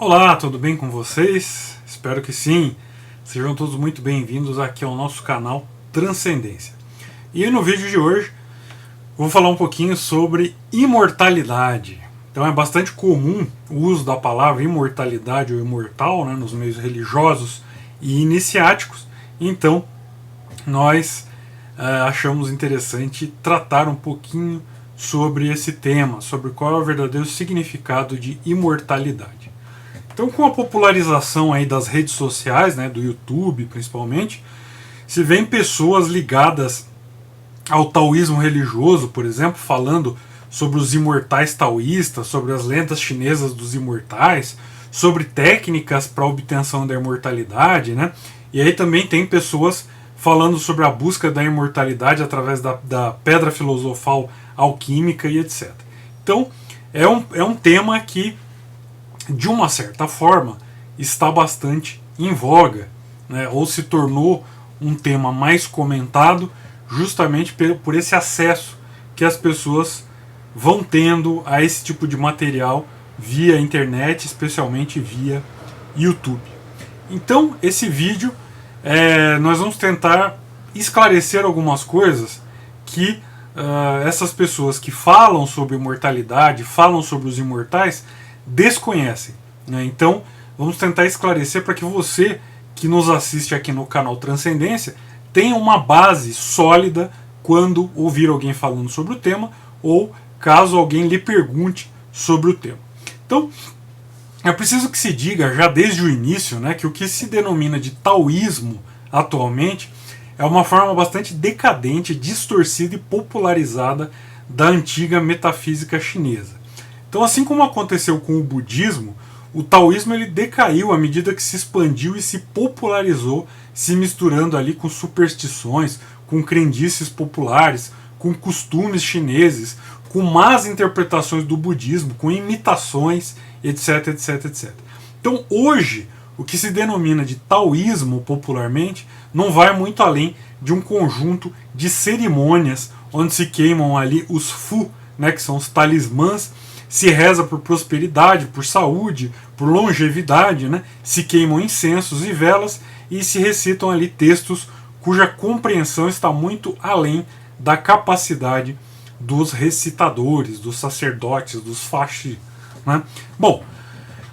Olá, tudo bem com vocês? Espero que sim. Sejam todos muito bem-vindos aqui ao nosso canal Transcendência. E no vídeo de hoje vou falar um pouquinho sobre imortalidade. Então é bastante comum o uso da palavra imortalidade ou imortal, né, nos meios religiosos e iniciáticos. Então nós achamos interessante tratar um pouquinho sobre esse tema, sobre qual é o verdadeiro significado de imortalidade. Então, com a popularização aí das redes sociais, né, do YouTube principalmente, se vê pessoas ligadas ao taoísmo religioso, por exemplo, falando sobre os imortais taoístas, sobre as lendas chinesas dos imortais, sobre técnicas para a obtenção da imortalidade, né? E aí também tem pessoas falando sobre a busca da imortalidade através da pedra filosofal alquímica e etc. Então, é um tema que, de uma certa forma, está bastante em voga, né? Ou se tornou um tema mais comentado justamente por esse acesso que as pessoas vão tendo a esse tipo de material via internet, especialmente via YouTube. Então, esse vídeo nós vamos tentar esclarecer algumas coisas que essas pessoas que falam sobre imortalidade, falam sobre os imortais, desconhecem, né? Então vamos tentar esclarecer para que você que nos assiste aqui no canal Transcendência tenha uma base sólida quando ouvir alguém falando sobre o tema ou caso alguém lhe pergunte sobre o tema. Então é preciso que se diga já desde o início, né, que o que se denomina de taoísmo atualmente é uma forma bastante decadente, distorcida e popularizada da antiga metafísica chinesa. Então, assim como aconteceu com o budismo, o taoísmo ele decaiu à medida que se expandiu e se popularizou, se misturando ali com superstições, com crendices populares, com costumes chineses, com más interpretações do budismo, com imitações, etc, etc, etc. Então, hoje, o que se denomina de taoísmo popularmente não vai muito além de um conjunto de cerimônias onde se queimam ali os fu, né, que são os talismãs, se reza por prosperidade, por saúde, por longevidade, né? Se queimam incensos e velas e se recitam ali textos cuja compreensão está muito além da capacidade dos recitadores, dos sacerdotes, dos faxi, né? Bom,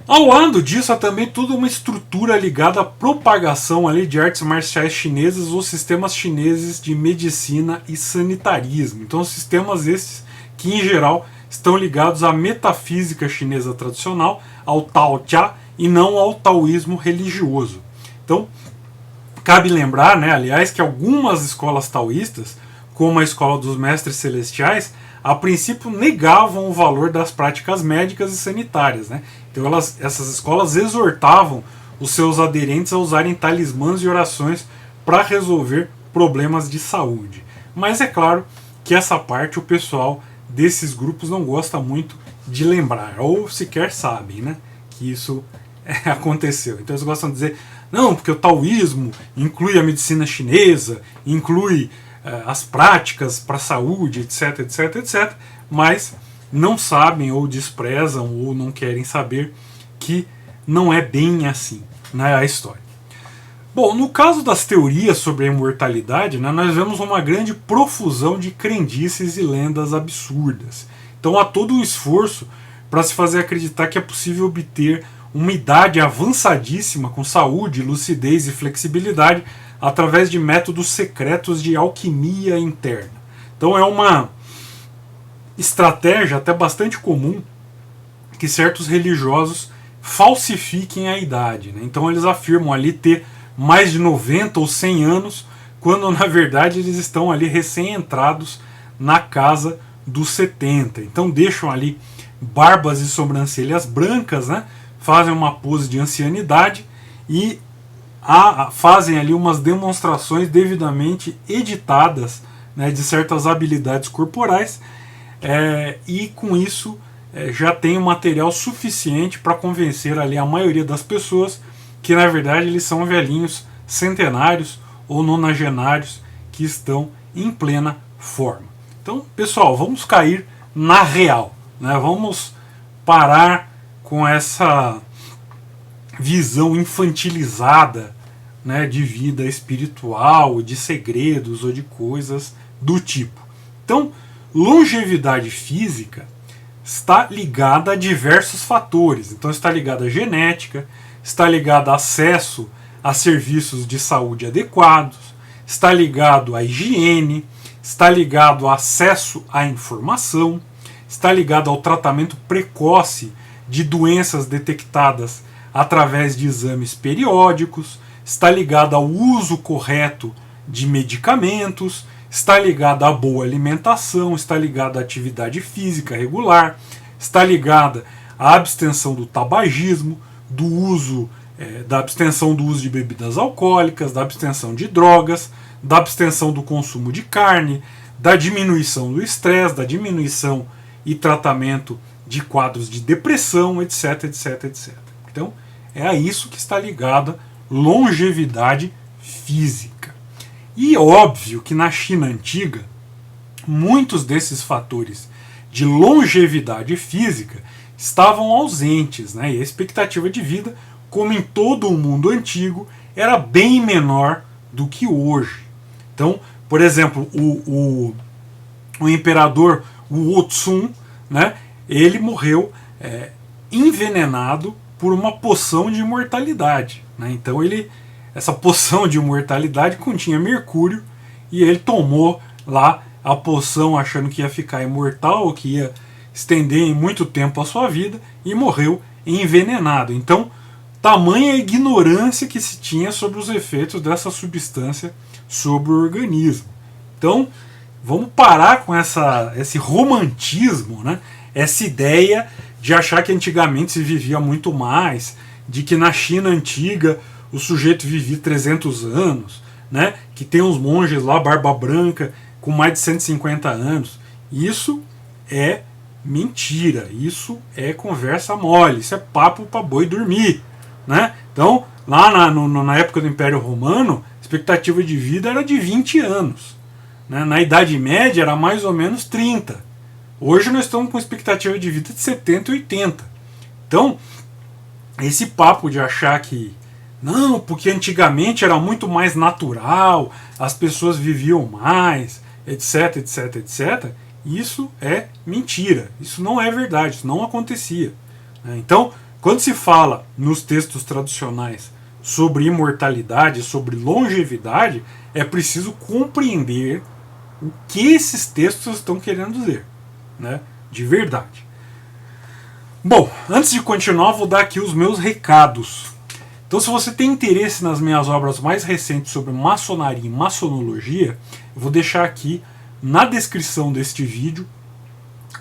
ao lado disso há também toda uma estrutura ligada à propagação ali de artes marciais chinesas ou sistemas chineses de medicina e sanitarismo. Então, sistemas esses que, em geral, estão ligados à metafísica chinesa tradicional, ao Tao Te, e não ao taoísmo religioso. Então, cabe lembrar, né, aliás, que algumas escolas taoístas, como a escola dos mestres celestiais, a princípio negavam o valor das práticas médicas e sanitárias, né? Então essas escolas exortavam os seus aderentes a usarem talismãs e orações para resolver problemas de saúde. Mas é claro que essa parte o pessoal desses grupos não gosta muito de lembrar, ou sequer sabem, né, que isso aconteceu. Então eles gostam de dizer, não, porque o taoísmo inclui a medicina chinesa, inclui as práticas para a saúde, etc, etc, etc, mas não sabem ou desprezam ou não querem saber que não é bem assim, né, a história. Bom, no caso das teorias sobre a imortalidade, né, nós vemos uma grande profusão de crendices e lendas absurdas. Então há todo um esforço para se fazer acreditar que é possível obter uma idade avançadíssima com saúde, lucidez e flexibilidade através de métodos secretos de alquimia interna. Então é uma estratégia até bastante comum que certos religiosos falsifiquem a idade, né? Então eles afirmam ali ter mais de 90 ou 100 anos, quando na verdade eles estão ali recém-entrados na casa dos 70. Então deixam ali barbas e sobrancelhas brancas, né? Fazem uma pose de ancianidade e fazem ali umas demonstrações devidamente editadas, né, de certas habilidades corporais, e com isso já tem um material suficiente para convencer ali a maioria das pessoas que na verdade eles são velhinhos centenários ou nonagenários que estão em plena forma. Então, pessoal, vamos cair na real, né? Vamos parar com essa visão infantilizada, né, de vida espiritual, de segredos ou de coisas do tipo. Então, longevidade física está ligada a diversos fatores. Então, está ligada à genética, está ligada a acesso a serviços de saúde adequados, está ligado à higiene, está ligado ao acesso à informação, está ligado ao tratamento precoce de doenças detectadas através de exames periódicos, está ligado ao uso correto de medicamentos, está ligado à boa alimentação, está ligado à atividade física regular, está ligada à abstenção do tabagismo, do uso da abstenção do uso de bebidas alcoólicas, da abstenção de drogas, da abstenção do consumo de carne, da diminuição do estresse, da diminuição e tratamento de quadros de depressão, etc, etc, etc. Então, é a isso que está ligada longevidade física. E óbvio que na China antiga, muitos desses fatores de longevidade física estavam ausentes, né? E a expectativa de vida, como em todo o mundo antigo, era bem menor do que hoje. Então, por exemplo, o imperador Wu Tsun, né, ele morreu envenenado por uma poção de imortalidade, né? Então essa poção de imortalidade continha mercúrio e ele tomou lá a poção achando que ia ficar imortal, que ia estender em muito tempo a sua vida, e morreu envenenado. Então, tamanha a ignorância que se tinha sobre os efeitos dessa substância sobre o organismo. Então, vamos parar com esse romantismo, né? Essa ideia de achar que antigamente se vivia muito mais, de que na China antiga o sujeito vivia 300 anos, né? Que tem uns monges lá, barba branca, com mais de 150 anos. Isso é mentira, isso é conversa mole, isso é papo para boi dormir, né? Então, lá na época do Império Romano, a expectativa de vida era de 20 anos. Né? Na Idade Média era mais ou menos 30. Hoje nós estamos com expectativa de vida de 70 e 80. Então, esse papo de achar que não, porque antigamente era muito mais natural, as pessoas viviam mais, etc, etc, etc, isso é mentira. Isso não é verdade, isso não acontecia. Então, quando se fala nos textos tradicionais sobre imortalidade, sobre longevidade, é preciso compreender o que esses textos estão querendo dizer, né? De verdade. Bom, antes de continuar, vou dar aqui os meus recados. Então, se você tem interesse nas minhas obras mais recentes sobre maçonaria e maçonologia, eu vou deixar aqui na descrição deste vídeo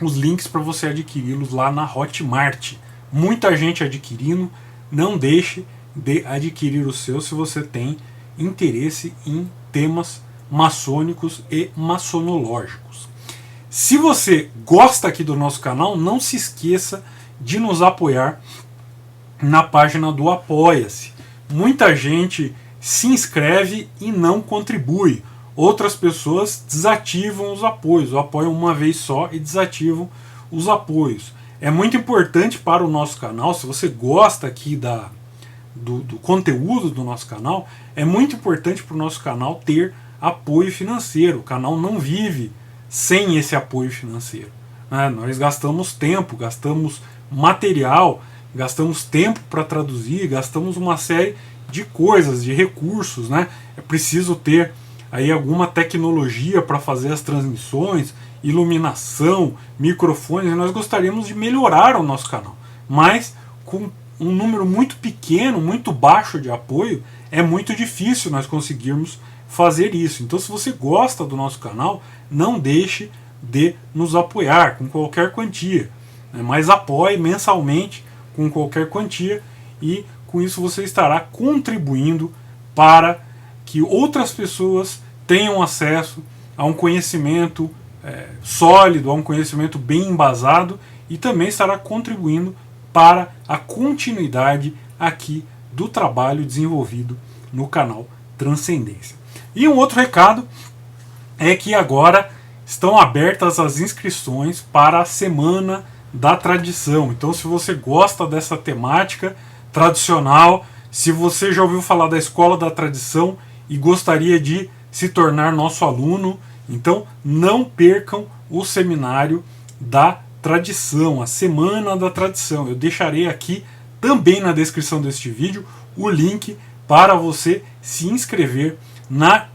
os links para você adquiri-los lá na Hotmart. Muita gente adquirindo, não deixe de adquirir o seu se você tem interesse em temas maçônicos e maçonológicos. Se você gosta aqui do nosso canal, não se esqueça de nos apoiar na página do Apoia-se. Muita gente se inscreve e não contribui. Outras pessoas desativam os apoios, ou apoiam uma vez só e desativam os apoios. É muito importante para o nosso canal, se você gosta aqui do conteúdo do nosso canal, é muito importante para o nosso canal ter apoio financeiro. O canal não vive sem esse apoio financeiro, né? Nós gastamos tempo, gastamos material, gastamos tempo para traduzir, gastamos uma série de coisas, de recursos, né? É preciso ter aí alguma tecnologia para fazer as transmissões, iluminação, microfones, e nós gostaríamos de melhorar o nosso canal. Mas com um número muito pequeno, muito baixo de apoio, é muito difícil nós conseguirmos fazer isso. Então, se você gosta do nosso canal, não deixe de nos apoiar com qualquer quantia, né? Mas apoie mensalmente com qualquer quantia, e com isso você estará contribuindo para que outras pessoas tenham acesso a um conhecimento sólido, a um conhecimento bem embasado, e também estará contribuindo para a continuidade aqui do trabalho desenvolvido no canal Transcendência. E um outro recado é que agora estão abertas as inscrições para a Semana da Tradição. Então, se você gosta dessa temática, tradicional, se você já ouviu falar da Escola da Tradição e gostaria de se tornar nosso aluno, então não percam o seminário da tradição, a Semana da Tradição. Eu deixarei aqui também na descrição deste vídeo o link para você se inscrever na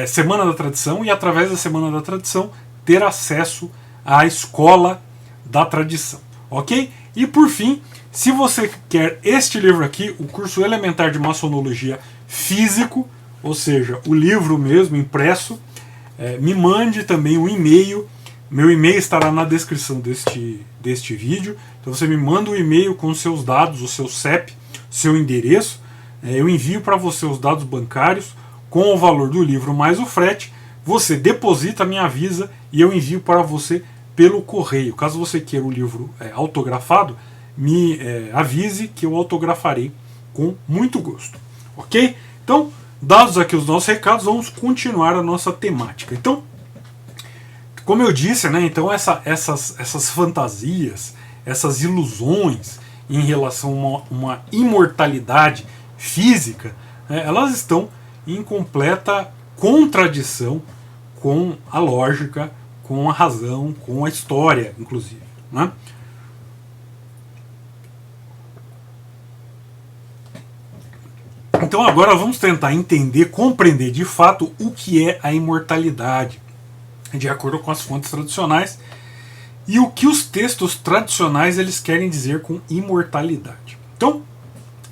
Semana da Tradição e através da Semana da Tradição ter acesso à Escola da Tradição, ok? E por fim, se você quer este livro aqui, o curso elementar de maçonologia físico, ou seja, o livro mesmo impresso, me mande também um e-mail. Meu e-mail estará na descrição deste vídeo. Então você me manda um e-mail com os seus dados, o seu CEP, seu endereço. Eu envio para você os dados bancários com o valor do livro mais o frete. Você deposita, me avisa e eu envio para você pelo correio. Caso você queira o livro autografado, me avise que eu autografarei com muito gosto. Ok? Então, dados aqui os nossos recados, vamos continuar a nossa temática. Então, como eu disse, né, então essas fantasias, essas ilusões em relação a uma imortalidade física, elas estão em completa contradição com a lógica, com a razão, com a história, inclusive, né? Então agora vamos tentar entender, compreender de fato o que é a imortalidade, de acordo com as fontes tradicionais, e o que os textos tradicionais eles querem dizer com imortalidade. Então,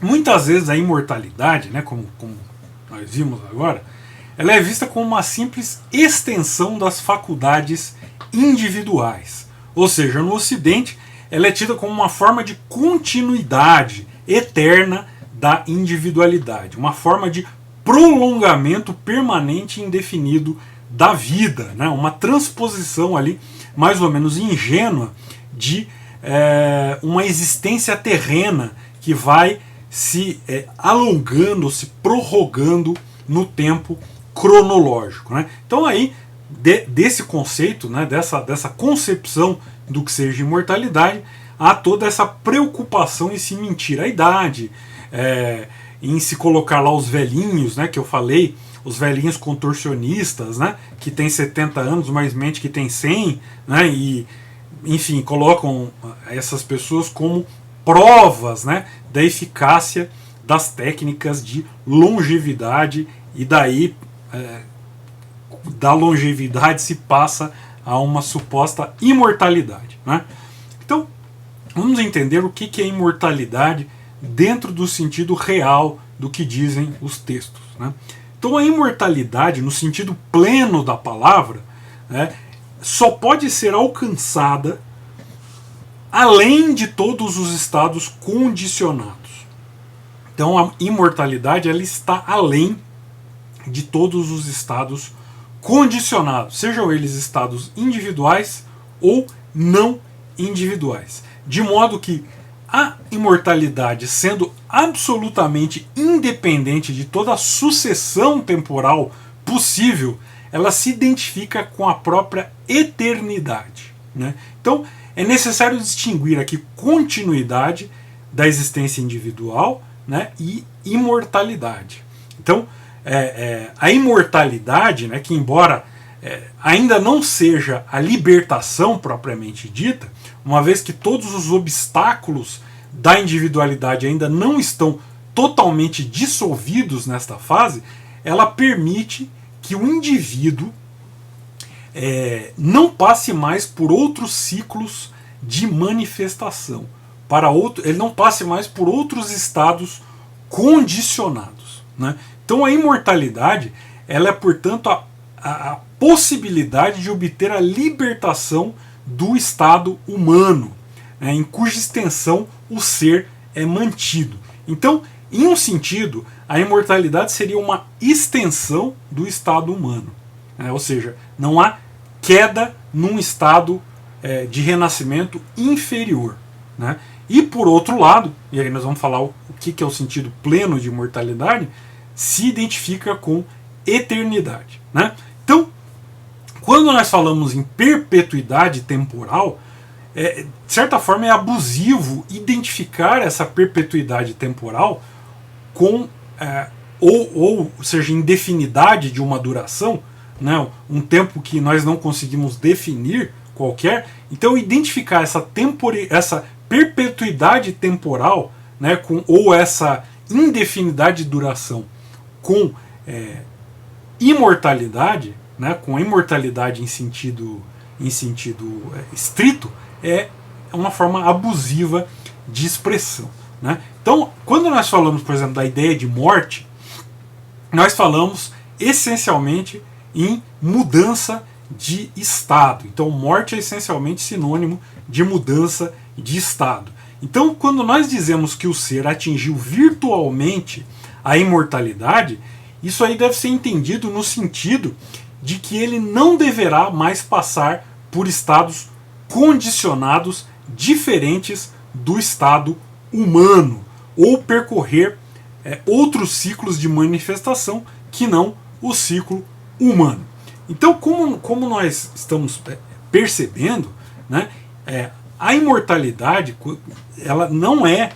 muitas vezes a imortalidade, né, como nós vimos agora, ela é vista como uma simples extensão das faculdades individuais. Ou seja, no Ocidente, ela é tida como uma forma de continuidade eterna da individualidade, uma forma de prolongamento permanente e indefinido da vida, né? Uma transposição ali, mais ou menos ingênua, de uma existência terrena que vai se alongando, se prorrogando no tempo cronológico, né? Então aí, desse conceito, né, dessa concepção do que seja imortalidade, há toda essa preocupação em se mentir a idade, em se colocar lá os velhinhos, né, que eu falei, os velhinhos contorcionistas, né, que tem 70 anos, mas mente que tem 100, né, e enfim, colocam essas pessoas como provas, né, da eficácia das técnicas de longevidade, e daí da longevidade se passa a uma suposta imortalidade, né? Então, vamos entender o que é imortalidade dentro do sentido real do que dizem os textos, né? Então a imortalidade, no sentido pleno da palavra, né, só pode ser alcançada além de todos os estados condicionados. Então a imortalidade ela está além de todos os estados condicionados, sejam eles estados individuais ou não individuais. De modo que a imortalidade, sendo absolutamente independente de toda a sucessão temporal possível, ela se identifica com a própria eternidade, né? Então é necessário distinguir aqui continuidade da existência individual, né, e imortalidade. Então a imortalidade, né, que embora ainda não seja a libertação propriamente dita, uma vez que todos os obstáculos da individualidade ainda não estão totalmente dissolvidos nesta fase, ela permite que o indivíduo não passe mais por outros ciclos de manifestação, ele não passe mais por outros estados condicionados, né? Então a imortalidade ela é, portanto, a possibilidade de obter a libertação do estado humano, né, em cuja extensão o ser é mantido. Então, em um sentido, a imortalidade seria uma extensão do estado humano, né, ou seja, não há queda num estado de renascimento inferior, né? E por outro lado, e aí nós vamos falar o que é o sentido pleno de imortalidade, se identifica com eternidade, né? Então, quando nós falamos em perpetuidade temporal, de certa forma é abusivo identificar essa perpetuidade temporal com ou seja, indefinidade de uma duração, né, um tempo que nós não conseguimos definir qualquer. Então identificar essa perpetuidade temporal, né, ou essa indefinidade de duração com imortalidade, né, com imortalidade em sentido estrito, é uma forma abusiva de expressão, né? Então, quando nós falamos, por exemplo, da ideia de morte, nós falamos essencialmente em mudança de estado. Então, morte é essencialmente sinônimo de mudança de estado. Então, quando nós dizemos que o ser atingiu virtualmente a imortalidade, isso aí deve ser entendido no sentido de que ele não deverá mais passar por estados condicionados diferentes do estado humano, ou percorrer outros ciclos de manifestação que não o ciclo humano. Então, como nós estamos percebendo, né, a imortalidade ela não é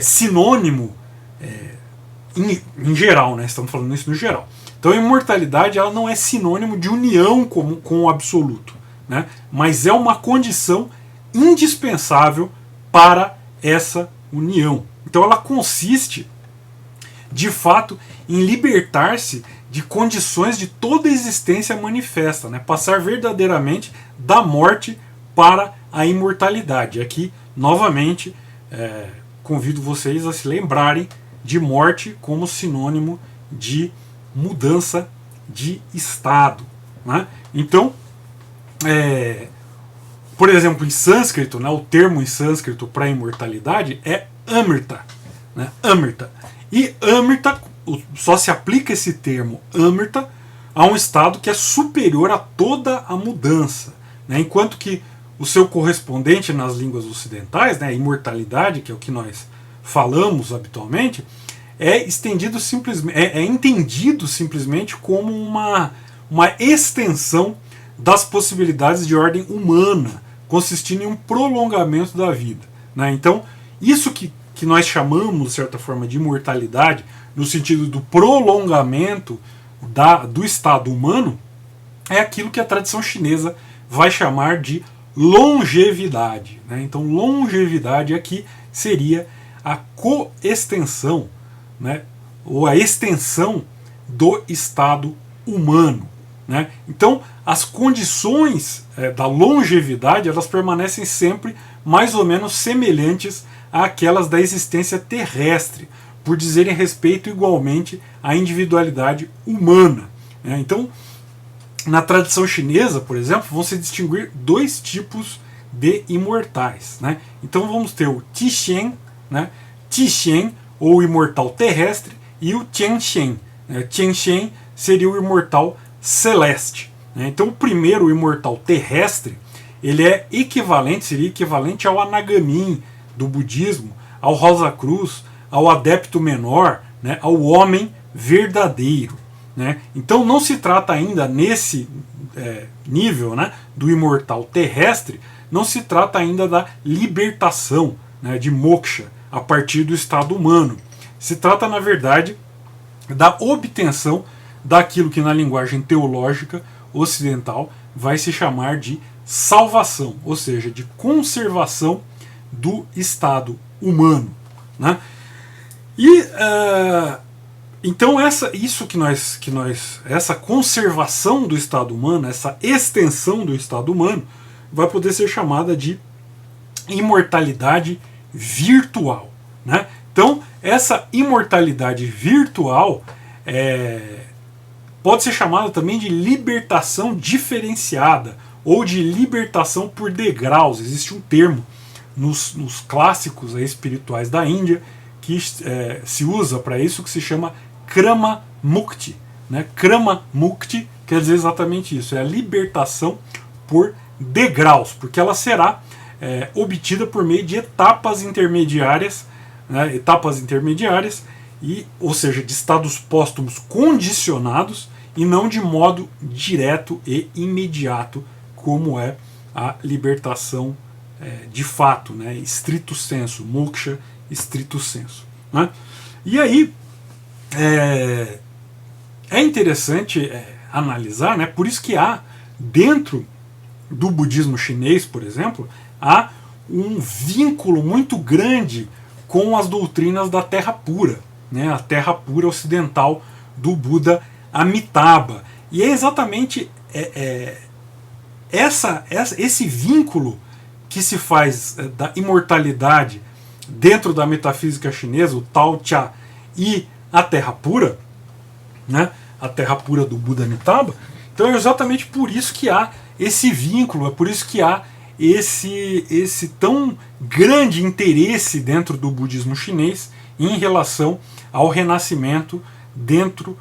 sinônimo em geral, né, estamos falando isso no geral. Então a imortalidade ela não é sinônimo de união com o absoluto, né, mas é uma condição indispensável para essa união. Então ela consiste, de fato, em libertar-se de condições de toda a existência manifesta, né? Passar verdadeiramente da morte para a imortalidade. Aqui, novamente, convido vocês a se lembrarem de morte como sinônimo de mudança de estado, né? Então, por exemplo, em sânscrito, né, o termo em sânscrito para imortalidade é amrita, né? Amrita. E amrita, só se aplica esse termo amrita a um estado que é superior a toda a mudança, né? Enquanto que o seu correspondente nas línguas ocidentais, né, a imortalidade, que é o que nós falamos habitualmente, é entendido simplesmente como uma extensão das possibilidades de ordem humana, consistindo em um prolongamento da vida, né? Então, isso que nós chamamos, de certa forma, de imortalidade, no sentido do prolongamento do estado humano, é aquilo que a tradição chinesa vai chamar de longevidade, né? Então, longevidade aqui seria a coextensão, né, ou a extensão do estado humano, né? Então, as condições da longevidade elas permanecem sempre mais ou menos semelhantes àquelas da existência terrestre, por dizerem respeito igualmente à individualidade humana, né? Então, na tradição chinesa, por exemplo, vão se distinguir dois tipos de imortais, né? Então vamos ter o Tixen, né? Tixen, ou imortal terrestre, e o Tianxen. Tianxen seria o imortal celeste, né? Então o primeiro, o imortal terrestre, ele seria equivalente ao Anagamin do budismo, ao Rosa Cruz, ao adepto menor, né, ao homem verdadeiro, né? Então não se trata ainda nesse nível, né, do imortal terrestre, não se trata ainda da libertação, né, de moksha a partir do estado humano. Se trata, na verdade, da obtenção daquilo que na linguagem teológica ocidental vai se chamar de salvação, ou seja, de conservação do estado humano, né? E então essa conservação do estado humano, essa extensão do estado humano, vai poder ser chamada de imortalidade virtual, né? Então essa imortalidade virtual pode ser chamada também de libertação diferenciada ou de libertação por degraus. Existe um termo nos clássicos espirituais da Índia que se usa para isso, que se chama Krama Mukti, né? Krama Mukti quer dizer exatamente isso, é a libertação por degraus, porque ela será obtida por meio de etapas intermediárias, né? Ou seja, de estados póstumos condicionados e não de modo direto e imediato, como é a libertação de fato, né, stricto sensu, moksha stricto sensu, né? E aí é interessante analisar, né, por isso que há dentro do budismo chinês, por exemplo, há um vínculo muito grande com as doutrinas da Terra Pura, né, a Terra Pura ocidental do Buda Amitabha. E é exatamente esse vínculo que se faz da imortalidade dentro da metafísica chinesa, o Tao Cha e a Terra Pura, né, a Terra Pura do Buda Amitabha. Então é exatamente por isso que há esse vínculo, é por isso que há esse tão grande interesse dentro do budismo chinês em relação ao renascimento dentro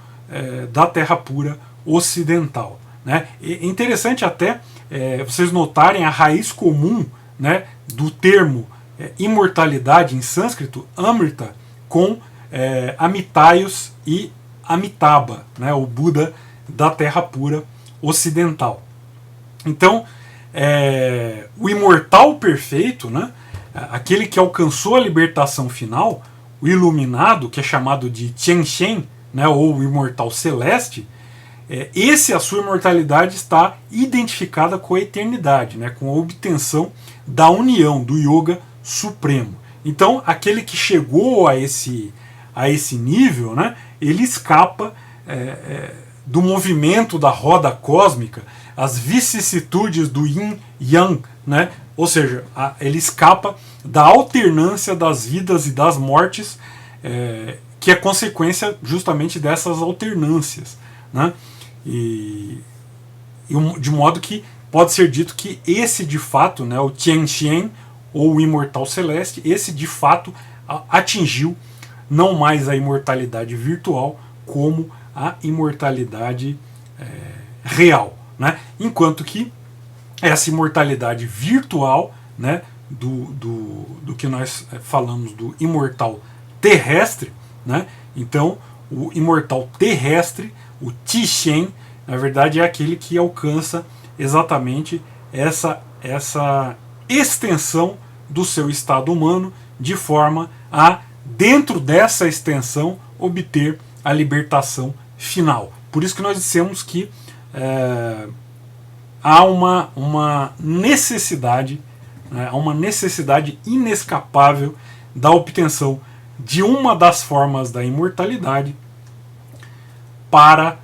da Terra Pura ocidental, né? É interessante até vocês notarem a raiz comum, né, do termo imortalidade em sânscrito, Amrita, com Amitaios e Amitabha, né, o Buda da Terra Pura ocidental. Então, o imortal perfeito, né, aquele que alcançou a libertação final, o iluminado, que é chamado de Tianxian, né, ou o imortal celeste, a sua imortalidade está identificada com a eternidade, né, com a obtenção da união, do yoga supremo. Então, aquele que chegou a esse nível, né, ele escapa do movimento da roda cósmica, as vicissitudes do yin yang, né, ou seja, ele escapa da alternância das vidas e das mortes, que é consequência justamente dessas alternâncias, né? De modo que pode ser dito que esse de fato, né, o Tianxian, ou o imortal celeste, esse de fato atingiu não mais a imortalidade virtual, como a imortalidade real, né? Enquanto que essa imortalidade virtual, né, do que nós falamos do imortal terrestre, né? Então o imortal terrestre, o Tixen, na verdade é aquele que alcança exatamente essa extensão do seu estado humano, de forma a, dentro dessa extensão, obter a libertação final. Por isso que nós dissemos que há uma necessidade, né, uma necessidade inescapável da obtenção de uma das formas da imortalidade para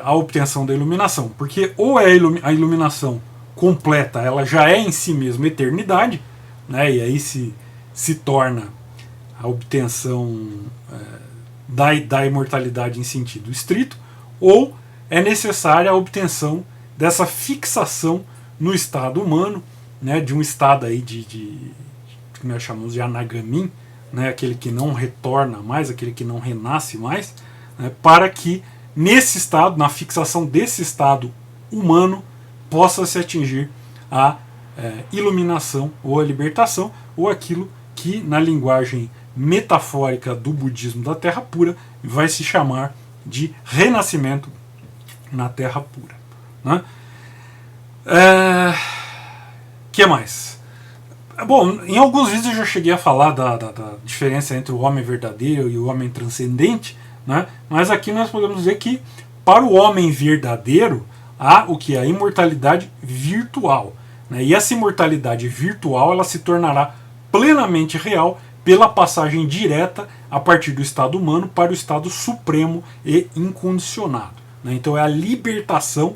a obtenção da iluminação. Porque ou é a iluminação completa, ela já é em si mesma eternidade, né, e aí se torna a obtenção da imortalidade em sentido estrito, ou é necessária a obtenção dessa fixação no estado humano, né, de um estado aí que nós chamamos de anagamin, né, aquele que não retorna mais, aquele que não renasce mais, né, para que nesse estado, na fixação desse estado humano, possa se atingir a iluminação ou a libertação, ou aquilo que na linguagem metafórica do budismo da Terra Pura vai se chamar de renascimento na Terra Pura, né? Que mais? Bom, em alguns vídeos eu já cheguei a falar da diferença entre o homem verdadeiro e o homem transcendente, né? Mas aqui nós podemos dizer que para o homem verdadeiro há o que é a imortalidade virtual, né? E essa imortalidade virtual ela se tornará plenamente real pela passagem direta a partir do estado humano para o estado supremo e incondicionado, né? Então é a libertação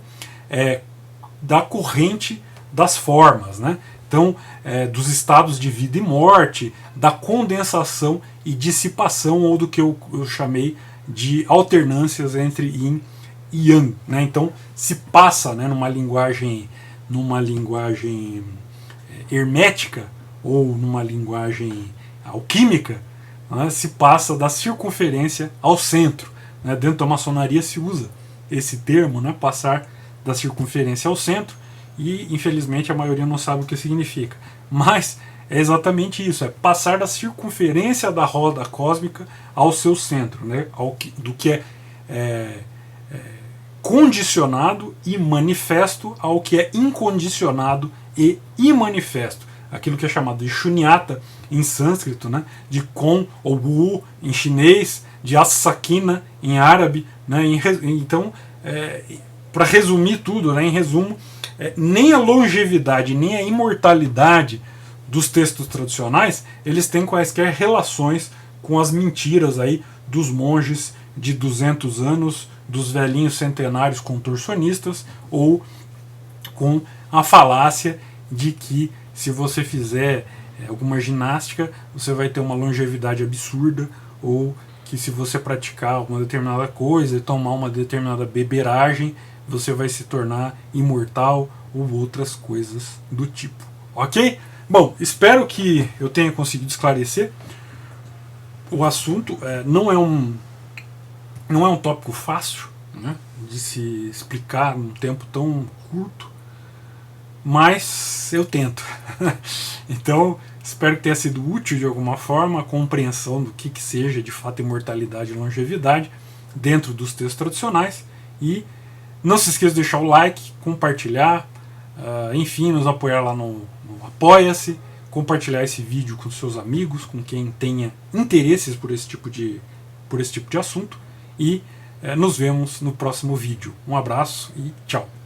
da corrente das formas, né? Então, dos estados de vida e morte, da condensação e dissipação, ou do que eu chamei de alternâncias entre yin e yang, né? Então se passa, né, numa linguagem hermética ou numa linguagem alquímica, né, se passa da circunferência ao centro, né? Dentro da maçonaria se usa esse termo, né, passar da circunferência ao centro, e infelizmente a maioria não sabe o que significa, mas é exatamente isso, é passar da circunferência da roda cósmica ao seu centro, né, do que é condicionado e manifesto ao que é incondicionado e imanifesto, aquilo que é chamado de Shunyata em sânscrito, né, de Kon ou Wu em chinês, de As-Sakina em árabe, né, então, para resumir tudo, né, em resumo, nem a longevidade nem a imortalidade dos textos tradicionais eles têm quaisquer relações com as mentiras aí dos monges de 200 anos, dos velhinhos centenários contorcionistas, ou com a falácia de que se você fizer alguma ginástica você vai ter uma longevidade absurda, ou que se você praticar uma determinada coisa e tomar uma determinada beberagem você vai se tornar imortal, ou outras coisas do tipo. Ok? Bom, espero que eu tenha conseguido esclarecer o assunto. Não é um tópico fácil, né, de se explicar num tempo tão curto, mas eu tento. Então, espero que tenha sido útil de alguma forma a compreensão do que seja de fato imortalidade e longevidade dentro dos textos tradicionais. E não se esqueça de deixar o like, compartilhar, enfim, nos apoiar lá no Apoia-se, compartilhar esse vídeo com seus amigos, com quem tenha interesses por esse tipo de assunto. E nos vemos no próximo vídeo. Um abraço e tchau!